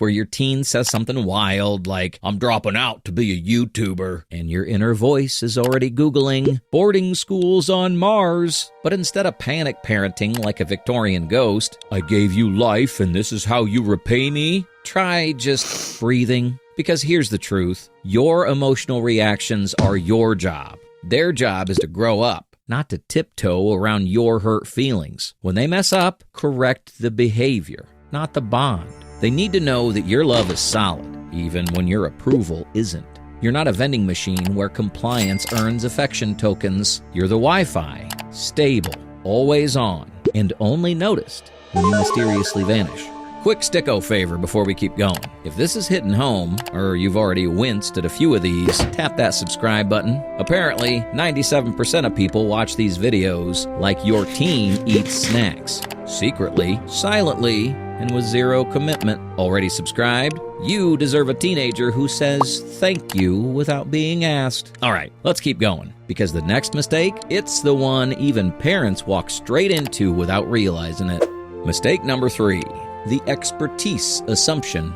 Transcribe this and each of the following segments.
where your teen says something wild like, "I'm dropping out to be a YouTuber," and your inner voice is already Googling boarding schools on Mars. But instead of panic parenting like a Victorian ghost, "I gave you life and this is how you repay me," try just breathing. Because here's the truth. Your emotional reactions are your job. Their job is to grow up, not to tiptoe around your hurt feelings. When they mess up, correct the behavior, not the bond. They need to know that your love is solid, even when your approval isn't. You're not a vending machine where compliance earns affection tokens. You're the Wi-Fi, stable, always on, and only noticed when you mysteriously vanish. Quick sticko favor before we keep going. If this is hitting home, or you've already winced at a few of these, tap that subscribe button. Apparently, 97% of people watch these videos like your teen eats snacks. Secretly, silently, and with zero commitment. Already subscribed? You deserve a teenager who says thank you without being asked. All right, let's keep going. Because the next mistake, it's the one even parents walk straight into without realizing it. Mistake number 3. The expertise assumption.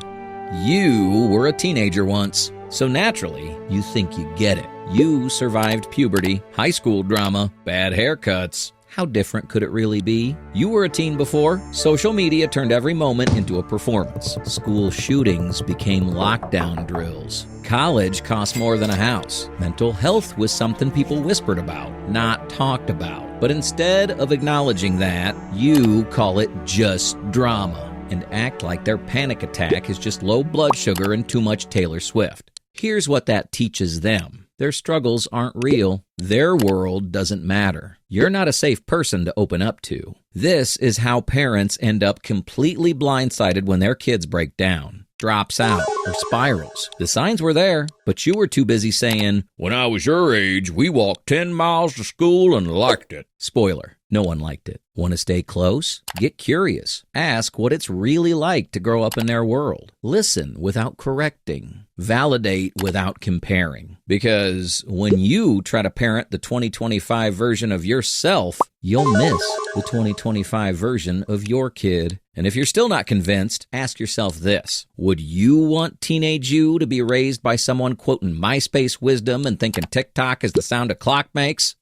You were a teenager once, so naturally, you think you get it. You survived puberty, high school drama, bad haircuts. How different could it really be? You were a teen before. Social media turned every moment into a performance. School shootings became lockdown drills. College cost more than a house. Mental health was something people whispered about, not talked about. But instead of acknowledging that, you call it just drama and act like their panic attack is just low blood sugar and too much Taylor Swift. Here's what that teaches them. Their struggles aren't real. Their world doesn't matter. You're not a safe person to open up to. This is how parents end up completely blindsided when their kids break down, drops out, or spirals. The signs were there, but you were too busy saying, "When I was your age, we walked 10 miles to school and liked it." Spoiler, no one liked it. Want to stay close? Get curious. Ask what it's really like to grow up in their world. Listen without correcting. Validate without comparing. Because when you try to parent the 2025 version of yourself, you'll miss the 2025 version of your kid. And if you're still not convinced, ask yourself this. Would you want teenage you to be raised by someone quoting MySpace wisdom and thinking TikTok is the sound a clock makes?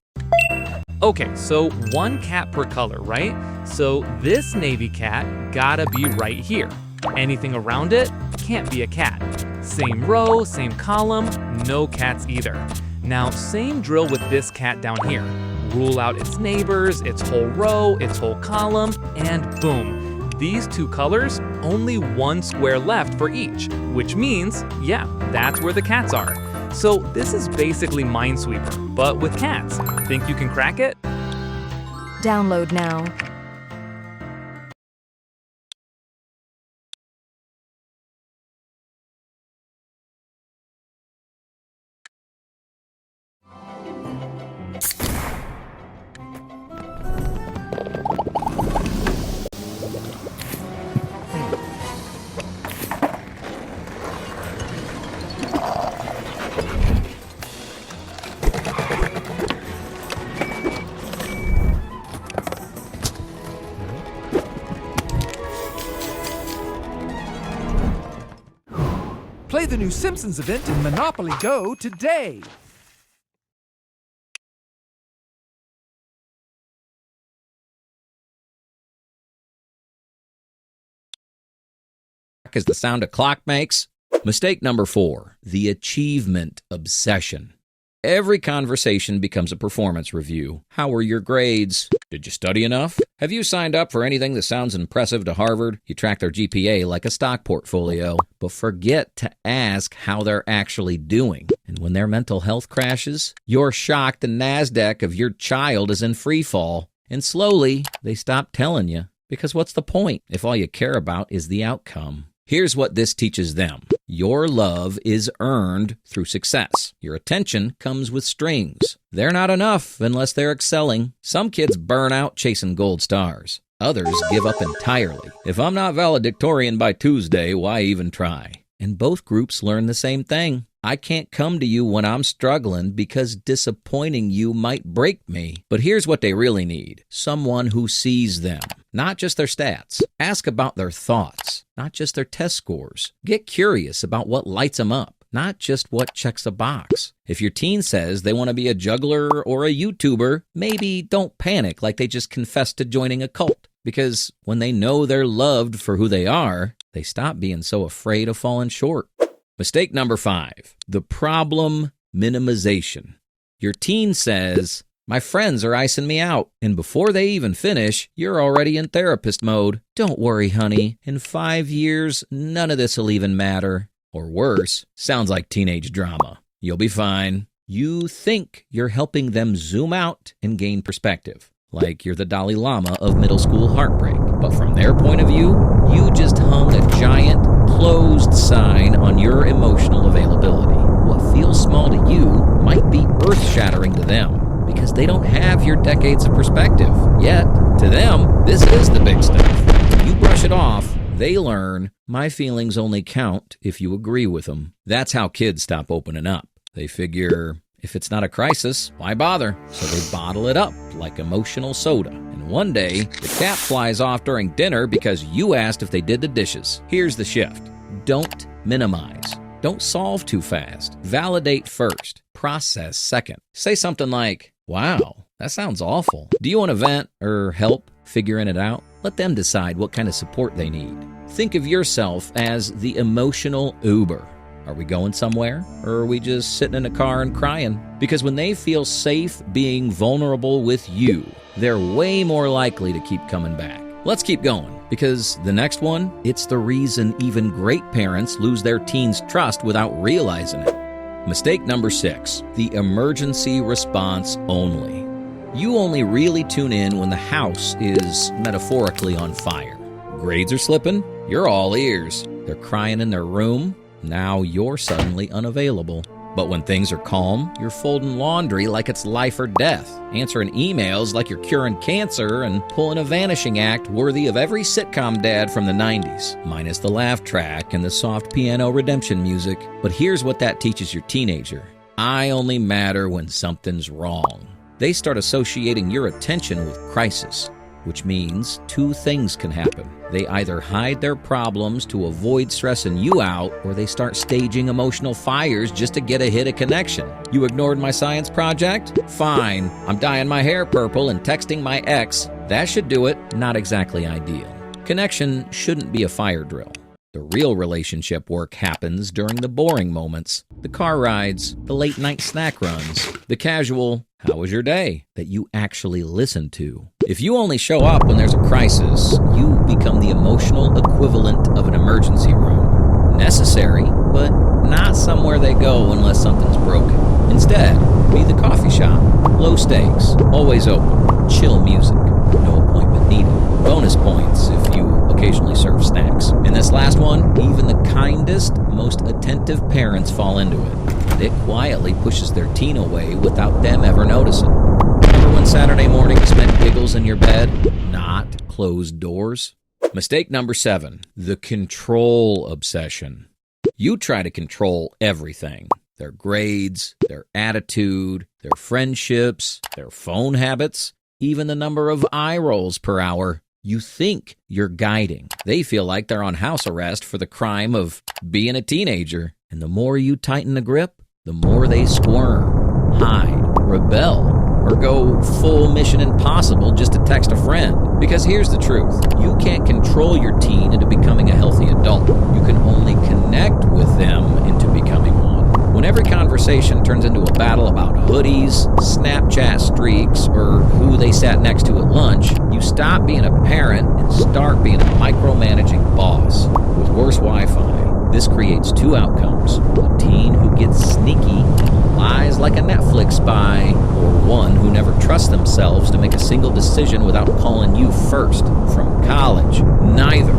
Okay, so one cat per color, right? So this navy cat gotta be right here. Anything around it can't be a cat. Same row, same column, no cats either. Now, same drill with this cat down here. Rule out its neighbors, its whole row, its whole column, and boom. These two colors, only one square left for each, which means, yeah, that's where the cats are. So this is basically Minesweeper, but with cats. Think you can crack it? Download now. Play the new Simpsons event in Monopoly Go today. Is the sound a clock makes? Mistake number 4, the achievement obsession. Every conversation becomes a performance review. How were your grades? Did you study enough? Have you signed up for anything that sounds impressive to Harvard? You track their GPA like a stock portfolio, but forget to ask how they're actually doing. And when their mental health crashes, you're shocked the NASDAQ of your child is in free fall. And slowly, they stop telling you. Because what's the point if all you care about is the outcome? Here's what this teaches them. Your love is earned through success. Your attention comes with strings. They're not enough unless they're excelling. Some kids burn out chasing gold stars. Others give up entirely. If I'm not valedictorian by Tuesday, why even try? And both groups learn the same thing. I can't come to you when I'm struggling because disappointing you might break me. But here's what they really need. Someone who sees them. not just their stats. Ask about their thoughts, not just their test scores. Get curious about what lights them up, not just what checks a box. If your teen says they want to be a juggler or a YouTuber, maybe don't panic like they just confessed to joining a cult. Because when they know they're loved for who they are, they stop being so afraid of falling short. Mistake number 5, the problem minimization. Your teen says, my friends are icing me out. And before they even finish, you're already in therapist mode. Don't worry, honey. In 5 years, none of this will even matter. Or worse, sounds like teenage drama. You'll be fine. You think you're helping them zoom out and gain perspective, like you're the Dalai Lama of middle school heartbreak. But from their point of view, you just hung a giant closed sign on your emotional availability. What feels small to you might be earth-shattering to them because they don't have your decades of perspective. Yet, to them, this is the big stuff. You brush it off, they learn, my feelings only count if you agree with them. That's how kids stop opening up. They figure, if it's not a crisis, why bother? So they bottle it up like emotional soda. And one day, the cat flies off during dinner because you asked if they did the dishes. Here's the shift. Don't minimize. Don't solve too fast. Validate first. Process second. Say something like, wow, that sounds awful. Do you want to vent or help figuring it out? Let them decide what kind of support they need. Think of yourself as the emotional Uber. Are we going somewhere, or are we just sitting in a car and crying? Because when they feel safe being vulnerable with you, they're way more likely to keep coming back. Let's keep going, because the next one, it's the reason even great parents lose their teens' trust without realizing it. Mistake number 6, the emergency response only. You only really tune in when the house is metaphorically on fire. Grades are slipping, you're all ears. They're crying in their room, now you're suddenly unavailable. But when things are calm, you're folding laundry like it's life or death, answering emails like you're curing cancer, and pulling a vanishing act worthy of every sitcom dad from the 90s, minus the laugh track and the soft piano redemption music. But here's what that teaches your teenager. I only matter when something's wrong. They start associating your attention with crisis, which means 2 things can happen. They either hide their problems to avoid stressing you out, or they start staging emotional fires just to get a hit of connection. You ignored my science project? Fine. I'm dyeing my hair purple and texting my ex. That should do it. Not exactly ideal. Connection shouldn't be a fire drill. The real relationship work happens during the boring moments, the car rides, the late night snack runs, the casual, how was your day, that you actually listen to. If you only show up when there's a crisis, you become the emotional equivalent of an emergency room. Necessary, but not somewhere they go unless something's broken. Instead, be the coffee shop. Low stakes, always open, chill music, no appointment needed. Bonus points if you occasionally serve snacks. In this last one, even the kindest, most attentive parents fall into it. And it quietly pushes their teen away without them ever noticing. Remember when Saturday mornings meant giggles in your bed, not closed doors? Mistake number 7, the control obsession. You try to control everything. Their grades, their attitude, their friendships, their phone habits, even the number of eye rolls per hour. You think you're guiding. They feel like they're on house arrest for the crime of being a teenager. And the more you tighten the grip, the more they squirm, hide, rebel, or go full Mission Impossible just to text a friend. Because here's the truth. You can't control your teen into becoming a healthy adult. You can only connect with them into becoming one. When every conversation turns into a battle about hoodies, Snapchat streaks, or who they sat next to at lunch, you stop being a parent and start being a micromanaging boss. With worse Wi-Fi, this creates 2 outcomes. A teen who gets sneaky and lies like a Netflix spy, or one who never trusts themselves to make a single decision without calling you first. From college, neither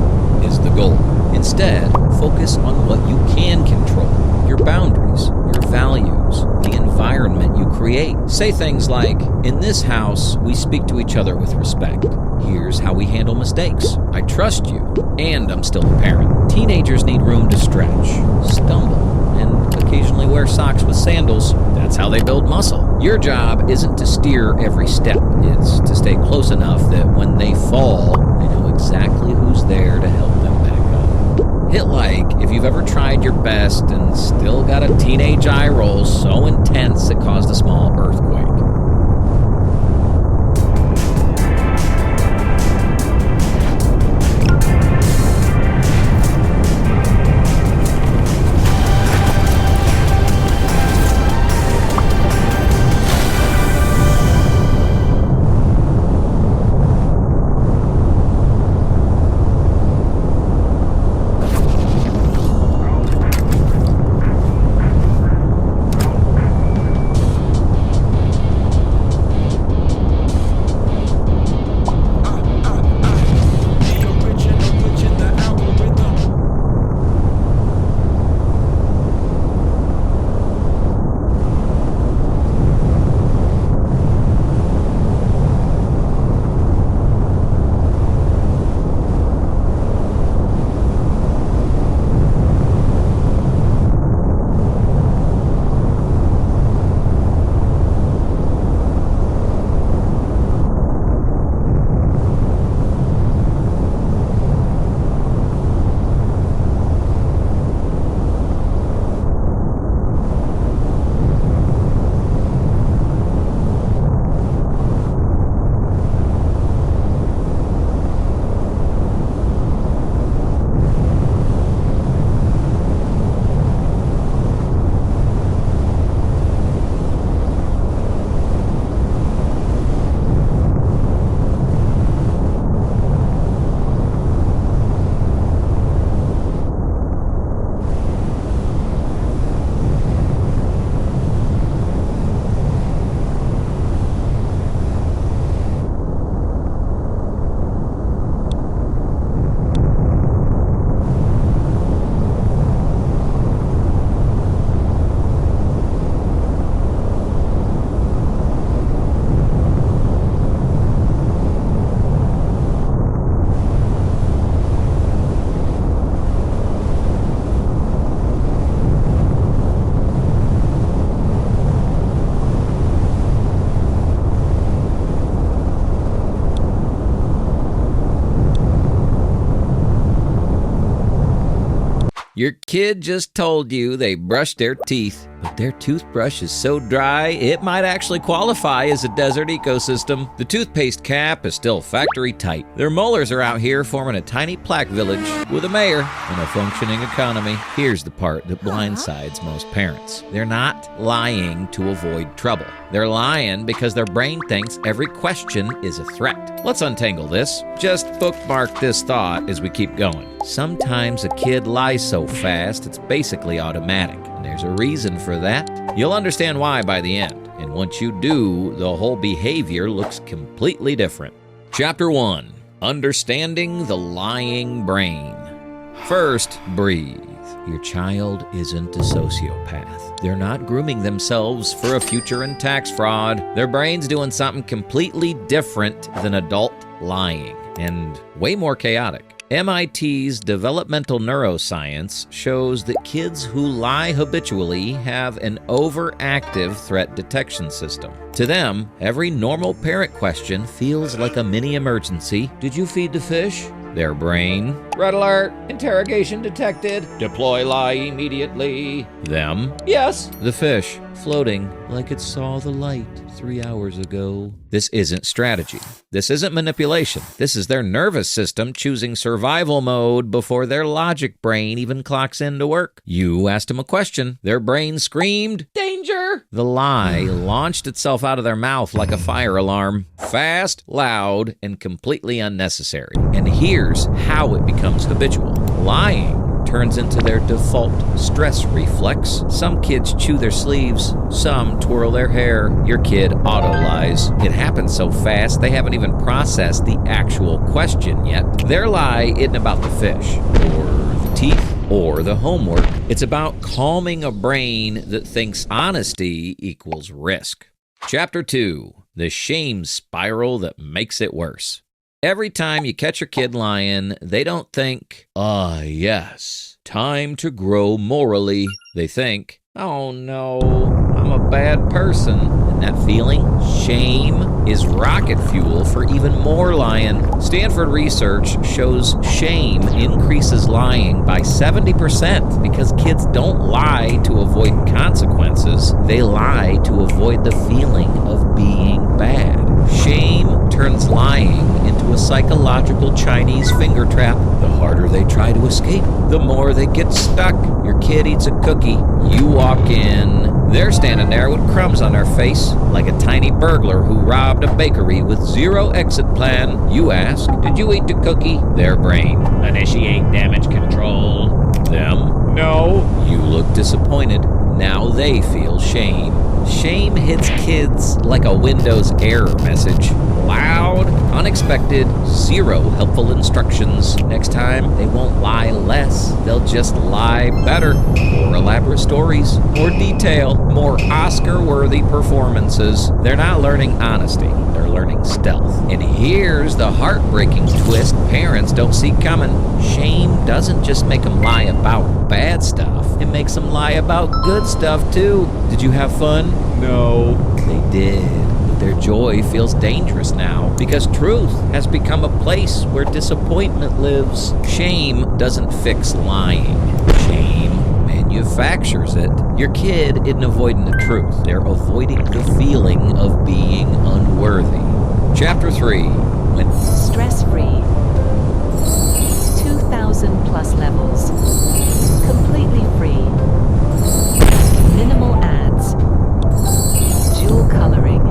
is the goal. Instead, focus on what you can control. Your boundaries, your values, the environment you create. Say things like, in this house, we speak to each other with respect. Here's how we handle mistakes. I trust you, and I'm still a parent. Teenagers need room to stretch, stumble, and occasionally wear socks with sandals. That's how they build muscle. Your job isn't to steer every step. It's to stay close enough that when they fall, they exactly who's there to help them back up. Hit like if you've ever tried your best and still got a teenage eye roll so intense it caused a small earthquake. Your kid just told you they brushed their teeth, but their toothbrush is so dry it might actually qualify as a desert ecosystem. The toothpaste cap is still factory tight. Their molars are out here forming a tiny plaque village with a mayor and a functioning economy. Here's the part that blindsides most parents. They're not lying to avoid trouble. They're lying because their brain thinks every question is a threat. Let's untangle this. Just bookmark this thought as we keep going. Sometimes a kid lies so fast it's basically automatic, and there's a reason for that. You'll understand why by the end, and once you do, the whole behavior looks completely different. Chapter 1. Understanding the Lying Brain. First, breathe. Your child isn't a sociopath. They're not grooming themselves for a future in tax fraud. Their brain's doing something completely different than adult lying, and way more chaotic. MIT's developmental neuroscience shows that kids who lie habitually have an overactive threat detection system. To them, every normal parent question feels like a mini emergency. Did you feed the fish? Their brain, red alert, interrogation detected, deploy lie immediately. Them, yes, the fish, floating like it saw the light 3 hours ago. This isn't strategy. This isn't manipulation. This is their nervous system choosing survival mode before their logic brain even clocks into work. You asked them a question. Their brain screamed, danger! The lie launched itself out of their mouth like a fire alarm. Fast, loud, and completely unnecessary. And here's how it becomes habitual. Lying turns into their default stress reflex. Some kids chew their sleeves, some twirl their hair. Your kid auto-lies. It happens so fast they haven't even processed the actual question yet. Their lie isn't about the fish, or the teeth, or the homework. It's about calming a brain that thinks honesty equals risk. Chapter 2. The shame spiral that makes it worse. Every time you catch your kid lying, they don't think, yes, time to grow morally. They think, oh no, I'm bad person. And that feeling, shame, is rocket fuel for even more lying. Stanford research shows shame increases lying by 70% because kids don't lie to avoid consequences. They lie to avoid the feeling of being bad. Shame turns lying into a psychological Chinese finger trap. The harder they try to escape, the more they get stuck. Your kid eats a cookie. You walk in. They're standing there with crumbs on their face, like a tiny burglar who robbed a bakery with zero exit plan. You ask, "Did you eat the cookie?" Their brain, "Initiate damage control." Them, "No." You look disappointed. Now they feel shame. Shame hits kids like a Windows error message. Loud, unexpected, zero helpful instructions. Next time, they won't lie less. They'll just lie better. More elaborate stories, more detail, more Oscar-worthy performances. They're not learning honesty. They're learning stealth. And here's the heartbreaking twist parents don't see coming. Shame doesn't just make them lie about bad stuff. It makes them lie about good stuff, too. Did you have fun? No. They did. But their joy feels dangerous now because truth has become a place where disappointment lives. Shame doesn't fix lying. Shame manufactures it. Your kid isn't avoiding the truth. They're avoiding the feeling of being unworthy. Chapter 3. When Stress-free. 2,000 plus levels. Completely free. Minimal ads. Dual coloring.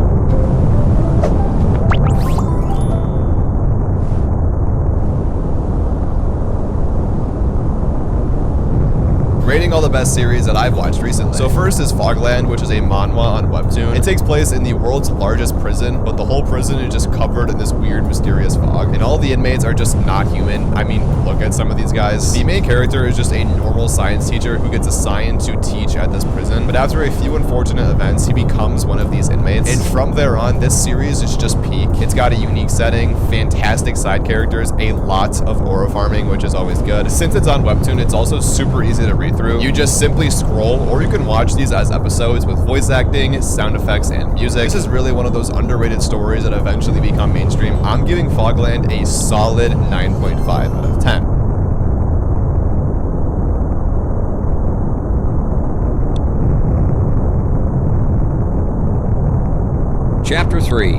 Rating all the best series that I've watched recently. So first is Fogland, which is a manhwa on Webtoon. It takes place in the world's largest prison, but the whole prison is just covered in this weird, mysterious fog. And all the inmates are just not human. I mean, look at some of these guys. The main character is just a normal science teacher who gets assigned to teach at this prison. But after a few unfortunate events, he becomes one of these inmates. And from there on, this series is just peak. It's got a unique setting, fantastic side characters, a lot of aura farming, which is always good. Since it's on Webtoon, it's also super easy to read through. You just simply scroll, or you can watch these as episodes with voice acting, sound effects, and music. This is really one of those underrated stories that eventually become mainstream. I'm giving Fogland a solid 9.5 out of 10. Chapter 3.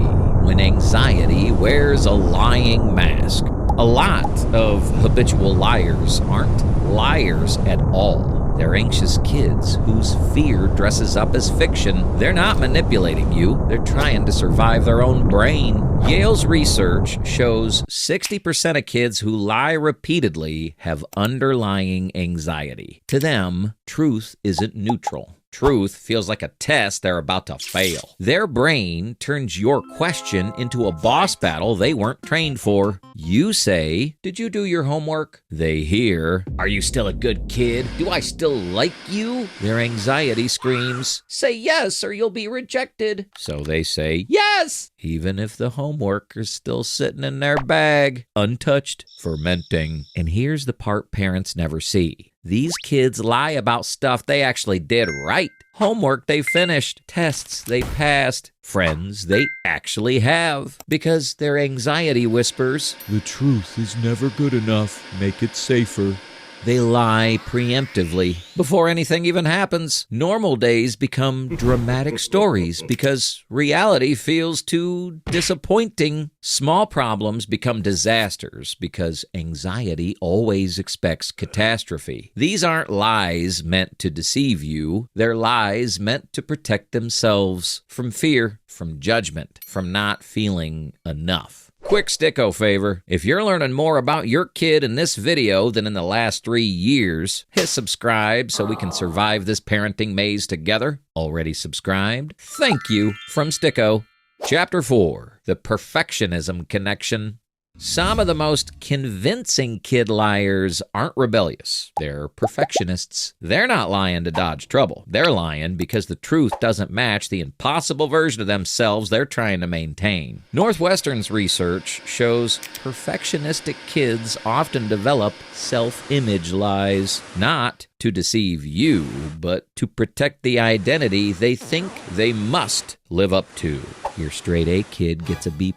When anxiety wears a lying mask. A lot of habitual liars aren't liars at all. They're anxious kids whose fear dresses up as fiction. They're not manipulating you. They're trying to survive their own brain. Yale's research shows 60% of kids who lie repeatedly have underlying anxiety. To them, truth isn't neutral. Truth feels like a test they're about to fail. Their brain turns your question into a boss battle they weren't trained for. You say, "Did you do your homework?" They hear, "Are you still a good kid? Do I still like you?" Their anxiety screams, "Say yes or you'll be rejected." So they say, "Yes!" Even if the homework is still sitting in their bag, untouched, fermenting. And here's the part parents never see. These kids lie about stuff they actually did right. Homework they finished, tests they passed, friends they actually have. Because their anxiety whispers, "The truth is never good enough. Make it safer." They lie preemptively before anything even happens. Normal days become dramatic stories because reality feels too disappointing. Small problems become disasters because anxiety always expects catastrophe. These aren't lies meant to deceive you. They're lies meant to protect themselves from fear, from judgment, from not feeling enough. Quick sticko favor. If you're learning more about your kid in this video than in the last 3 years, hit subscribe so we can survive this parenting maze together. Already subscribed? Thank you from Sticko. Chapter 4. The Perfectionism Connection. Some of the most convincing kid liars aren't rebellious. They're perfectionists. They're not lying to dodge trouble. They're lying because the truth doesn't match the impossible version of themselves they're trying to maintain. Northwestern's research shows perfectionistic kids often develop self-image lies, not to deceive you, but to protect the identity they think they must live up to. Your straight A kid gets a B+.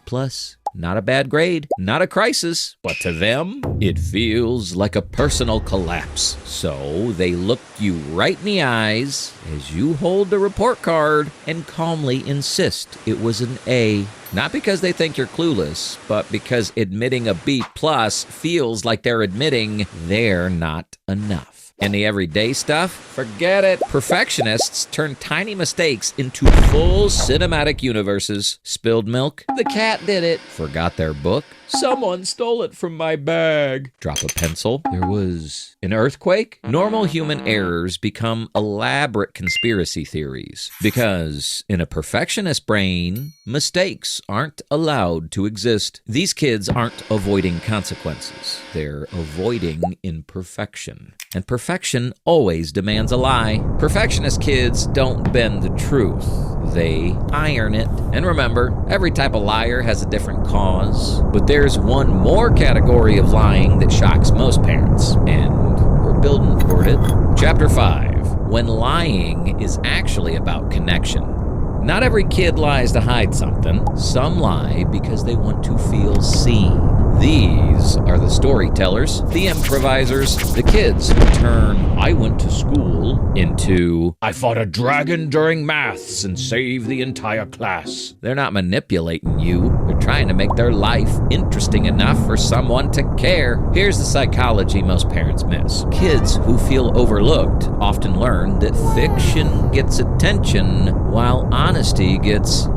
Not a bad grade, not a crisis, but to them, it feels like a personal collapse. So they look you right in the eyes as you hold the report card and calmly insist it was an A. Not because they think you're clueless, but because admitting a B+ feels like they're admitting they're not enough. And the everyday stuff? Forget it. Perfectionists turn tiny mistakes into full cinematic universes. Spilled milk? The cat did it. Forgot their book? Someone stole it from my bag. Drop a pencil? There was an earthquake? Normal human errors become elaborate conspiracy theories. Because in a perfectionist brain, mistakes aren't allowed to exist. These kids aren't avoiding consequences. They're avoiding imperfection. And perfection always demands a lie. Perfectionist kids don't bend the truth. They iron it. And remember, every type of liar has a different cause. But there's one more category of lying that shocks most parents. And we're building toward it. Chapter 5. When lying is actually about connection. Not every kid lies to hide something. Some lie because they want to feel seen. These are the storytellers, the improvisers, the kids who turn "I went to school" into "I fought a dragon during maths and saved the entire class." They're not manipulating you. They're trying to make their life interesting enough for someone to care. Here's the psychology most parents miss. Kids who feel overlooked often learn that fiction gets attention while honesty gets,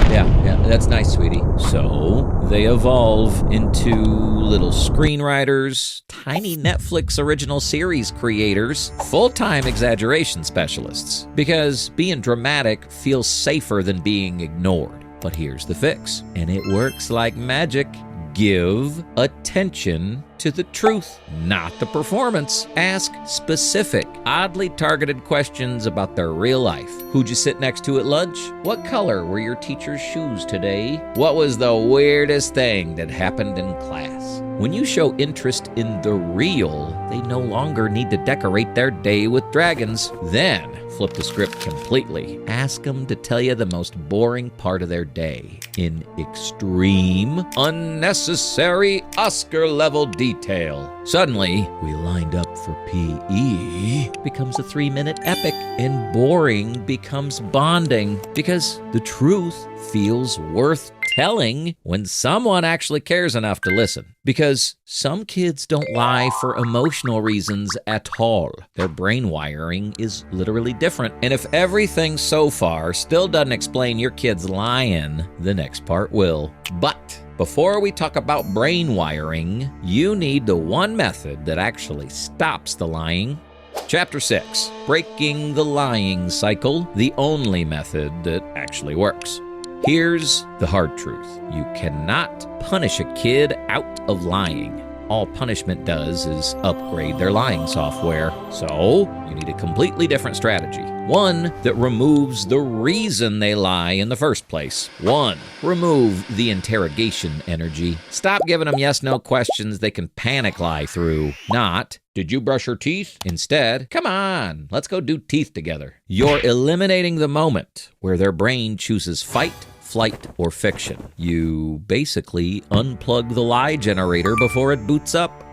yeah, that's nice, sweetie. So they evolve into little screenwriters, tiny Netflix original series creators, full-time exaggeration specialists. Because being dramatic feels safer than being ignored. But here's the fix, and it works like magic. Give attention to the truth, not the performance. Ask specific, oddly targeted questions about their real life. Who'd you sit next to at lunch? What color were your teacher's shoes today? What was the weirdest thing that happened in class? When you show interest in the real, they no longer need to decorate their day with dragons. Then, flip the script completely. Ask them to tell you the most boring part of their day in extreme, unnecessary, Oscar-level detail. Suddenly, we lined up for PE becomes a 3-minute epic, and boring becomes bonding because the truth feels worth telling when someone actually cares enough to listen. Because some kids don't lie for emotional reasons at all. Their brain wiring is literally different. And if everything so far still doesn't explain your kid's lying, the next part will. But before we talk about brain wiring, you need the one method that actually stops the lying. Chapter 6, Breaking the Lying Cycle, the only method that actually works. Here's the hard truth. You cannot punish a kid out of lying. All punishment does is upgrade their lying software. So, you need a completely different strategy. One that removes the reason they lie in the first place. 1. Remove the interrogation energy. Stop giving them yes-no questions they can panic lie through. Not, "Did you brush your teeth?" Instead, "Come on, let's go do teeth together." You're eliminating the moment where their brain chooses fight, flight, or fiction. You basically unplug the lie generator before it boots up.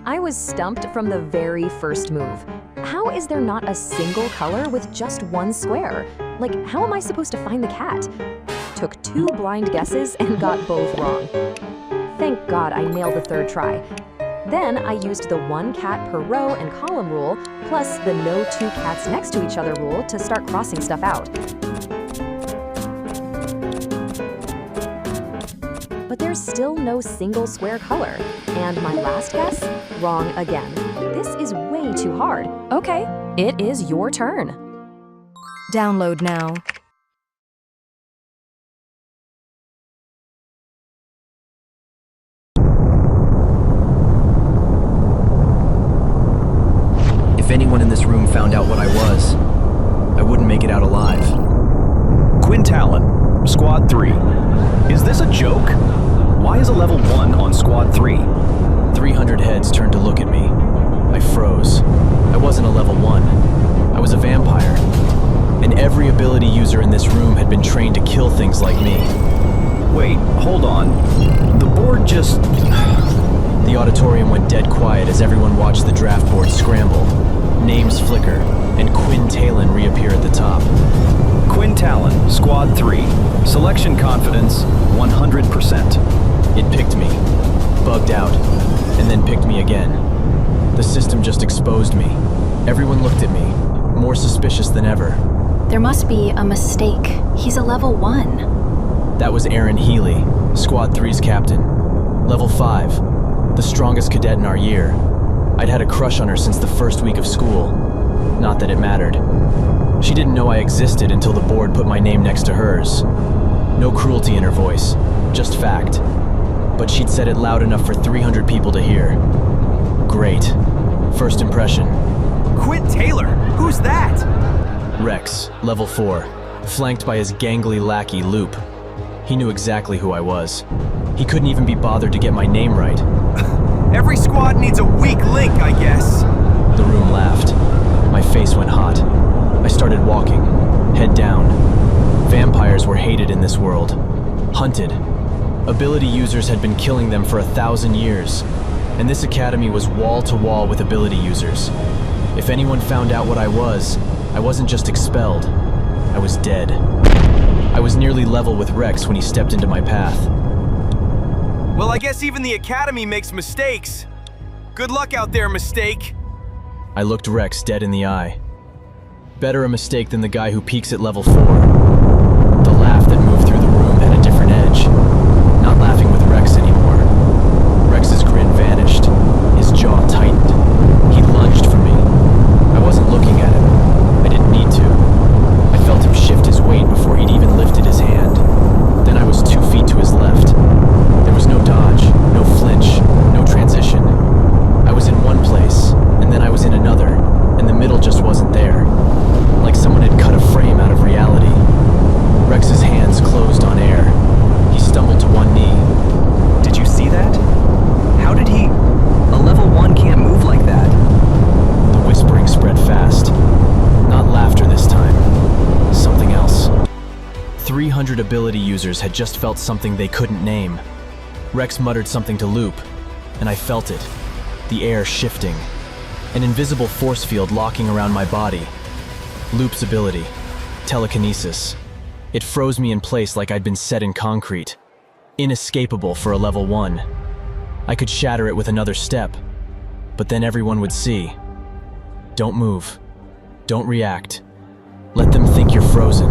I was stumped from the very first move. How is there not a single color with just one square? Like, how am I supposed to find the cat? Took 2 blind guesses and got both wrong. Thank God I nailed the 3rd try. Then I used the 1 cat per row and column rule, plus the no 2 cats next to each other rule to start crossing stuff out. But there's still no single square color. And my last guess? Wrong again. This is way too hard. Okay, it is your turn. Download now. If anyone in this room found out what I was, I wouldn't make it out alive. Quinn Talon, Squad 3. Is this a joke? Why is a level 1 on Squad 3? 300 heads turned to look at me. I froze. I wasn't a level 1. I was a vampire. And every ability user in this room had been trained to kill things like me. Wait, hold on. The board just... The auditorium went dead quiet as everyone watched the draft board scramble. Names flicker, and Quinn Talon reappear at the top. Quinn Talon, Squad 3. Selection confidence, 100%. It picked me, bugged out, and then picked me again. The system just exposed me. Everyone looked at me, more suspicious than ever. There must be a mistake. He's a level 1. That was Erin Healy, Squad 3's captain. Level 5, the strongest cadet in our year. I'd had a crush on her since the first week of school. Not that it mattered. She didn't know I existed until the board put my name next to hers. No cruelty in her voice, just fact. But she'd said it loud enough for 300 people to hear. Great. First impression. Quinn Taylor, who's that? Rex, level 4, flanked by his gangly lackey, Loop. He knew exactly who I was. He couldn't even be bothered to get my name right. Every squad needs a weak link, I guess. The room laughed. My face went hot. I started walking, head down. Vampires were hated in this world. Hunted. Ability users had been killing them for 1,000 years. And this academy was wall to wall with ability users. If anyone found out what I wasn't just expelled. I was dead. I was nearly level with Rex when he stepped into my path. Well, I guess even the Academy makes mistakes. Good luck out there, mistake. I looked Rex dead in the eye. Better a mistake than the guy who peaks at level 4. The laugh that moved through the room had a different edge. Not laughing with Rex anymore. Rex's grin vanished. His jaw tightened. He lunged for me. I wasn't looking at him. I didn't need to. I felt him shift his weight before he'd even lifted his hand. Then I was 2 feet to his left. There was no dodge, no flinch, no transition. I was in one place, and then I was in another, and the middle just wasn't there. Like someone had cut a frame out of reality. Rex's hands closed on air. He stumbled to one knee. Did you see that? How did he... A level 1 can't move like that. The whispering spread fast. Not laughter this time. Something else. 300 ability users had just felt something they couldn't name. Rex muttered something to Loop, and I felt it. The air shifting. An invisible force field locking around my body. Loop's ability. Telekinesis. It froze me in place like I'd been set in concrete. Inescapable for a level 1. I could shatter it with another step, but then everyone would see. Don't move. Don't react. Let them think you're frozen.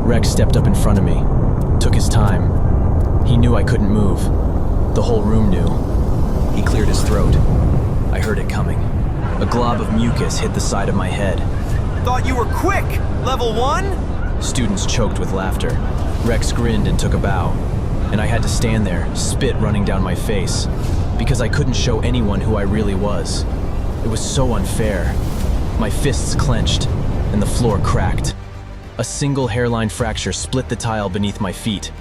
Rex stepped up in front of me, took his time. He knew I couldn't move. The whole room knew. He cleared his throat. I heard it coming. A glob of mucus hit the side of my head. Thought you were quick, level 1? Students choked with laughter. Rex grinned and took a bow. And I had to stand there, spit running down my face, because I couldn't show anyone who I really was. It was so unfair. My fists clenched, and the floor cracked. A single hairline fracture split the tile beneath my feet.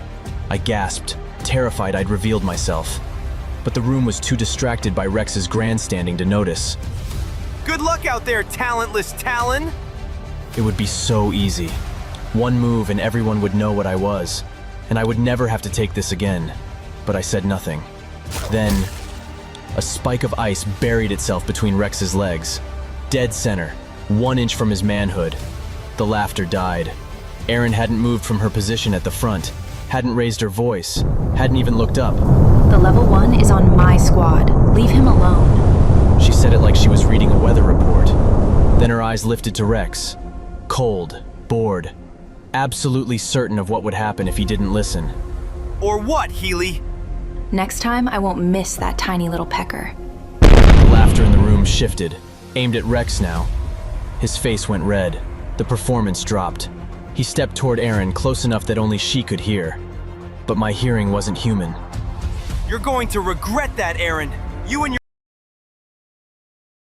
I gasped, terrified I'd revealed myself. But the room was too distracted by Rex's grandstanding to notice. Good luck out there, talentless Talon! It would be so easy. One move and everyone would know what I was, and I would never have to take this again. But I said nothing. Then, a spike of ice buried itself between Rex's legs. Dead center, 1 inch from his manhood. The laughter died. Erin hadn't moved from her position at the front, hadn't raised her voice, hadn't even looked up. The level 1 is on my squad. Leave him alone. She said it like she was reading a weather report. Then her eyes lifted to Rex. Cold, bored, absolutely certain of what would happen if he didn't listen. Or what, Healy? Next time, I won't miss that tiny little pecker. The laughter in the room shifted, aimed at Rex now. His face went red. The performance dropped. He stepped toward Erin close enough that only she could hear. But my hearing wasn't human. You're going to regret that, Erin. You and your